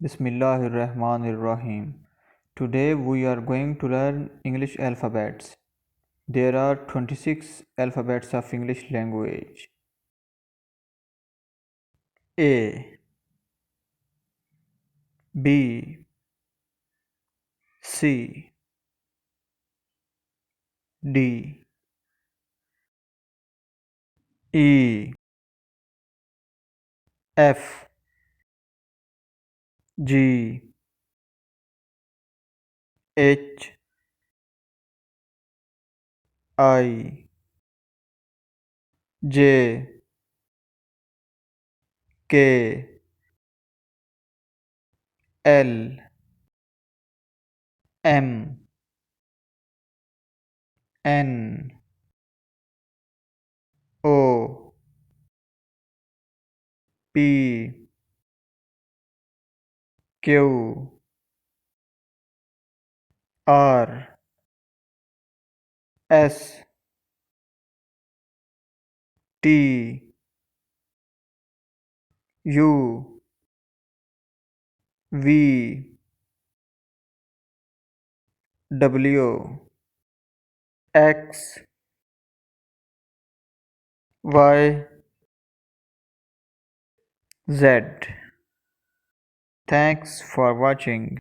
Bismillahirrahmanirrahim. Today we are going to learn English alphabets. There are 26 alphabets of English language. A, B, C, D, E, F, G, H, I, J, K, L, M, N, O, P, Q, R, S, T, U, V, W, X, Y, Z. Thanks for watching.